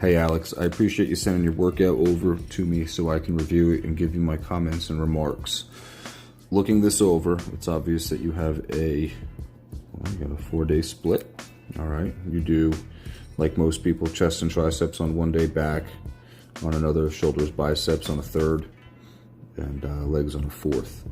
Hey Alex, I appreciate you sending your workout over to me so I can review it and give you my comments and remarks. Looking this over, it's obvious that you have you got a 4-day split. All right, you do, like most people, chest and triceps on one day, back on another, shoulders, biceps on a third, and legs on a fourth.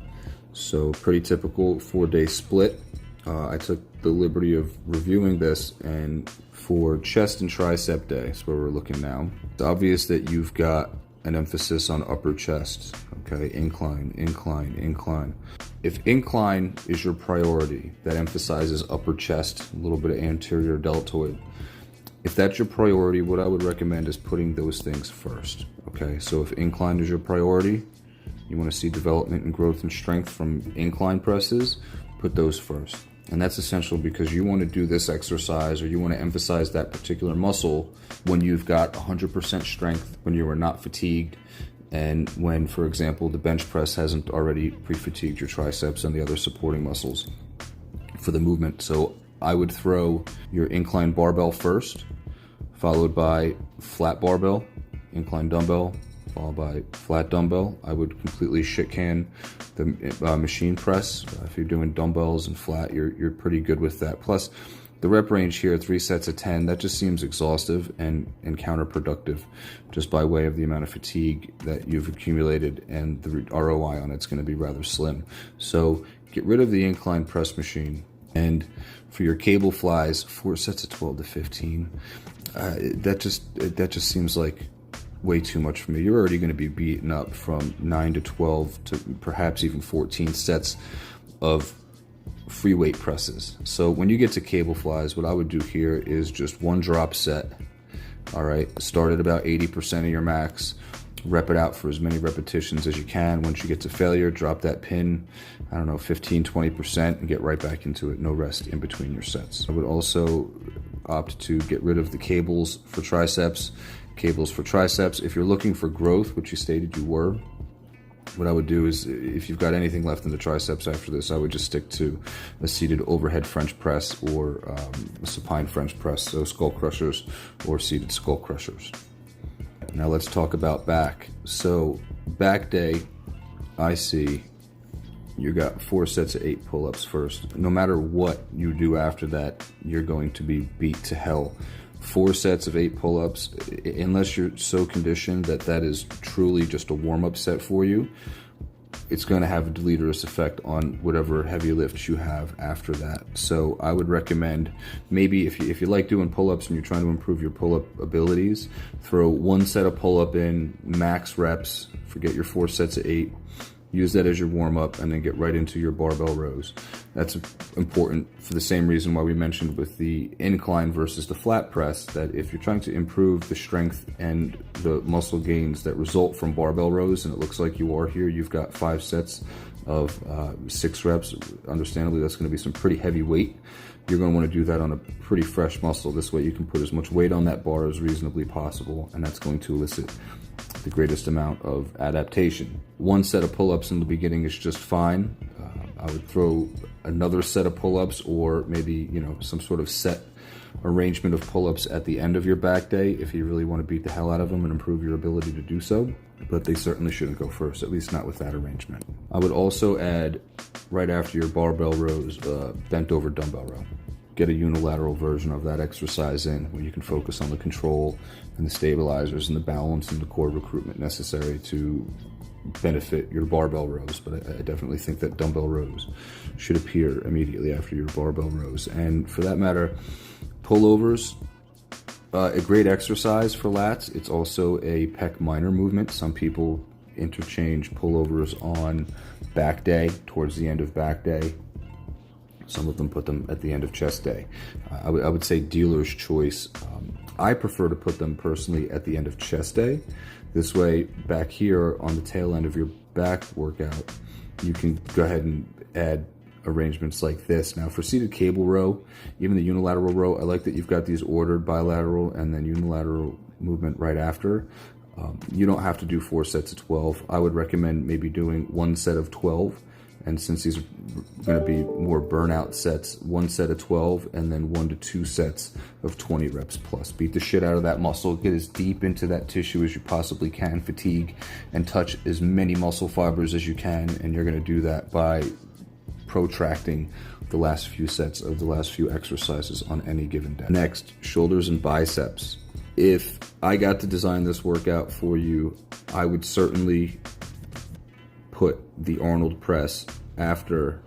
So pretty typical 4-day split. I took the liberty of reviewing this, and for chest and tricep day, that's where we're looking now. It's obvious that you've got an emphasis on upper chest, okay? Incline, incline, incline. If incline is your priority, that emphasizes upper chest, a little bit of anterior deltoid. If that's your priority, what I would recommend is putting those things first, okay? So if incline is your priority, you want to see development and growth and strength from incline presses, put those first. And that's essential because you want to do this exercise, or you want to emphasize that particular muscle when you've got 100% strength, when you are not fatigued, and when, for example, the bench press hasn't already pre-fatigued your triceps and the other supporting muscles for the movement. So I would throw your incline barbell first, followed by flat barbell, incline dumbbell, followed by flat dumbbell. I would completely shit can the machine press. If you're doing dumbbells and flat, you're pretty good with that. Plus, the rep range here, 3 sets of 10, that just seems exhaustive and counterproductive, just by way of the amount of fatigue that you've accumulated, and the ROI on it's going to be rather slim. So get rid of the incline press machine. And for your cable flies, 4 sets of 12 to 15, that just seems like way too much for me. You're already going to be beaten up from 9 to 12 to perhaps even 14 sets of free weight presses. So when you get to cable flies, what I would do here is just one drop set. All right, start at about 80% of your max, rep it out for as many repetitions as you can. Once you get to failure, drop that pin, 15-20%, and get right back into it. No rest in between your sets. I would also opt to get rid of the cables for triceps. If you're looking for growth, which you stated you were, what I would do is, if you've got anything left in the triceps after this, I would just stick to a seated overhead French press or a supine French press, so skull crushers or seated skull crushers. Now let's talk about back. So back day, I see you got 4 sets of 8 pull-ups first. No matter what you do after that, you're going to be beat to hell. 4 sets of 8 pull-ups, unless you're so conditioned that that is truly just a warm-up set for you, it's going to have a deleterious effect on whatever heavy lifts you have after that. So I would recommend, maybe if you like doing pull-ups and you're trying to improve your pull-up abilities, throw 1 set of pull-up in, max reps, forget your 4 sets of 8, use that as your warm-up, and then get right into your barbell rows. That's important for the same reason why we mentioned with the incline versus the flat press, that if you're trying to improve the strength and the muscle gains that result from barbell rows, and it looks like you are here, you've got 5 sets of 6 reps, understandably that's going to be some pretty heavy weight. You're going to want to do that on a pretty fresh muscle. This way you can put as much weight on that bar as reasonably possible, and that's going to elicit the greatest amount of adaptation. 1 set of pull-ups in the beginning is just fine. I would throw another set of pull-ups, or maybe some sort of set arrangement of pull-ups at the end of your back day if you really want to beat the hell out of them and improve your ability to do so. But they certainly shouldn't go first, at least not with that arrangement. I would also add, right after your barbell rows, bent over dumbbell row. Get a unilateral version of that exercise in, where you can focus on the control and the stabilizers and the balance and the core recruitment necessary to benefit your barbell rows. But I definitely think that dumbbell rows should appear immediately after your barbell rows. And for that matter, pullovers, a great exercise for lats. It's also a pec minor movement. Some people interchange pullovers on back day, towards the end of back day. Some of them put them at the end of chest day. I would say dealer's choice. I prefer to put them personally at the end of chest day. This way, back here on the tail end of your back workout, you can go ahead and add arrangements like this. Now for seated cable row, even the unilateral row, I like that you've got these ordered bilateral and then unilateral movement right after. You don't have to do 4 sets of 12. I would recommend maybe doing 1 set of 12 And since these are going to be more burnout sets, 1 set of 12 and then 1 to 2 sets of 20 reps plus. Beat the shit out of that muscle, get as deep into that tissue as you possibly can, fatigue, and touch as many muscle fibers as you can. And you're going to do that by protracting the last few sets of the last few exercises on any given day. Next, shoulders and biceps. If I got to design this workout for you, I would certainly put the Arnold Press after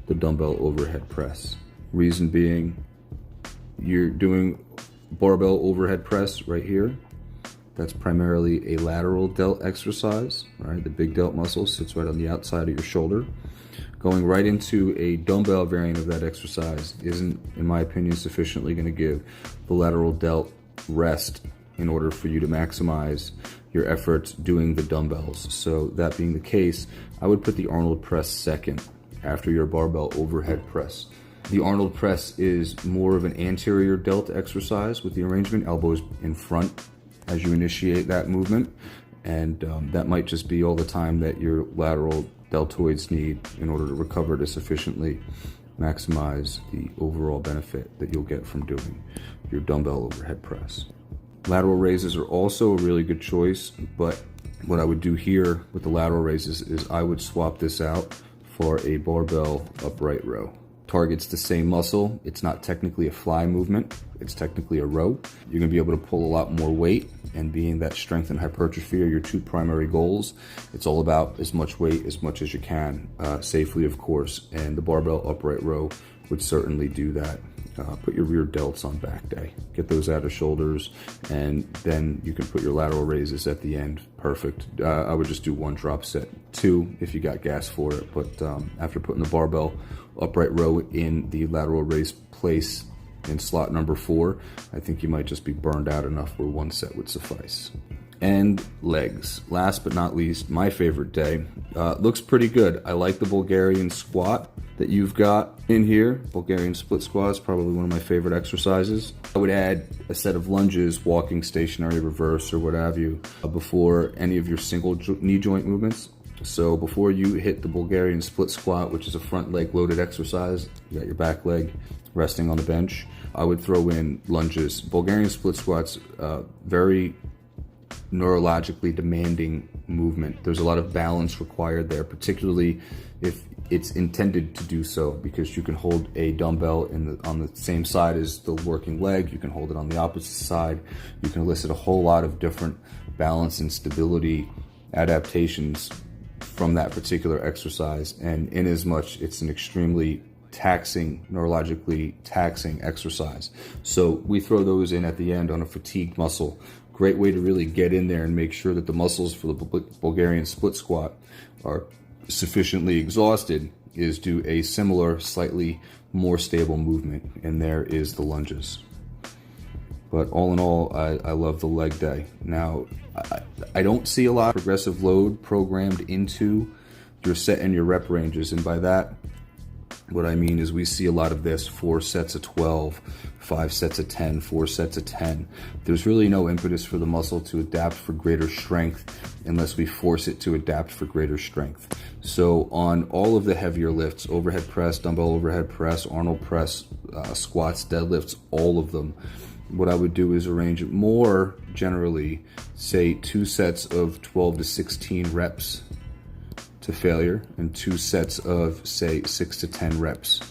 the dumbbell overhead press. Reason being, you're doing barbell overhead press right here. That's primarily a lateral delt exercise, right? The big delt muscle sits right on the outside of your shoulder. Going right into a dumbbell variant of that exercise isn't, in my opinion, sufficiently going to give the lateral delt rest in order for you to maximize your efforts doing the dumbbells. So that being the case, I would put the Arnold Press second after your barbell overhead press. The Arnold Press is more of an anterior delt exercise with the arrangement, elbows in front as you initiate that movement. And that might just be all the time that your lateral deltoids need in order to recover to sufficiently maximize the overall benefit that you'll get from doing your dumbbell overhead press. Lateral raises are also a really good choice, but what I would do here with the lateral raises is I would swap this out for a barbell upright row. Targets the same muscle. It's not technically a fly movement. It's technically a row. You're going to be able to pull a lot more weight, and being that strength and hypertrophy are your two primary goals, it's all about as much weight as much as you can, safely of course, and the barbell upright row would certainly do that. Put your rear delts on back day. Get those out of shoulders, and then you can put your lateral raises at the end. Perfect. I would just do 1 drop set, 2 if you got gas for it, but after putting the barbell upright row in the lateral raise place in slot number 4, I think you might just be burned out enough where 1 set would suffice. And legs. Last but not least, my favorite day. Looks pretty good. I like the Bulgarian Squat that you've got in here. Bulgarian split squat is probably one of my favorite exercises. I would add a set of lunges, walking, stationary, reverse, or what have you, before any of your single knee joint movements. So before you hit the Bulgarian split squat, which is a front leg loaded exercise, you got your back leg resting on the bench, I would throw in lunges. Bulgarian split squats, very neurologically demanding movement. There's a lot of balance required there, particularly if it's intended to do so, because you can hold a dumbbell on the same side as the working leg, you can hold it on the opposite side, you can elicit a whole lot of different balance and stability adaptations from that particular exercise. And in as much it's an extremely taxing, neurologically taxing exercise. So we throw those in at the end on a fatigued muscle. Great way to really get in there and make sure that the muscles for the Bulgarian split squat are sufficiently exhausted is do a similar, slightly more stable movement, and there is the lunges. But all in all, I love the leg day. Now, I don't see a lot of progressive load programmed into your set and your rep ranges, and by that, what I mean is we see a lot of this 4 sets of 12, 5 sets of 10, 4 sets of 10. There's really no impetus for the muscle to adapt for greater strength unless we force it to adapt for greater strength. So on all of the heavier lifts, overhead press, dumbbell overhead press, Arnold press, squats, deadlifts, all of them, what I would do is arrange it more generally, say 2 sets of 12 to 16 reps to failure and 2 sets of, say, 6 to 10 reps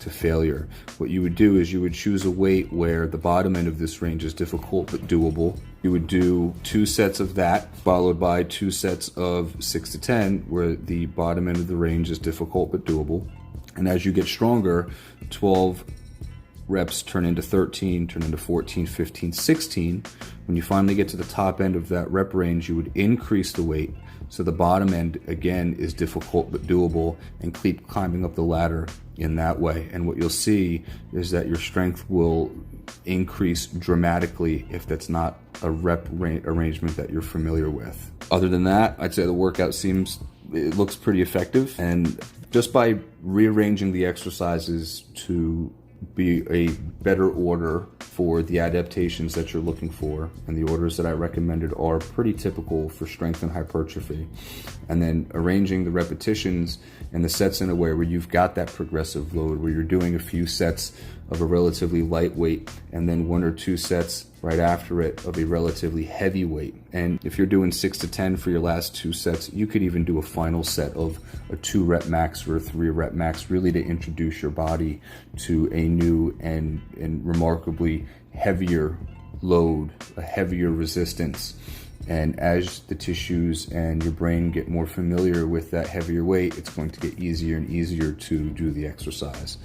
to failure. What you would do is you would choose a weight where the bottom end of this range is difficult but doable. You would do 2 sets of that, followed by 2 sets of 6 to 10, where the bottom end of the range is difficult but doable. And as you get stronger, 12 reps turn into 13, turn into 14, 15, 16. When you finally get to the top end of that rep range, you would increase the weight. So the bottom end, again, is difficult but doable, and keep climbing up the ladder in that way. And what you'll see is that your strength will increase dramatically if that's not a rep arrangement that you're familiar with. Other than that, I'd say the workout it looks pretty effective. And just by rearranging the exercises to be a better order for the adaptations that you're looking for. And the orders that I recommended are pretty typical for strength and hypertrophy. And then arranging the repetitions and the sets in a way where you've got that progressive load, where you're doing a few sets of a relatively lightweight and then 1 or 2 sets right after it of a relatively heavy weight. And if you're doing 6 to 10 for your last 2 sets, you could even do a final set of a 2 rep max or a 3 rep max, really to introduce your body to a new and remarkably heavier load, a heavier resistance. And as the tissues and your brain get more familiar with that heavier weight, it's going to get easier and easier to do the exercise.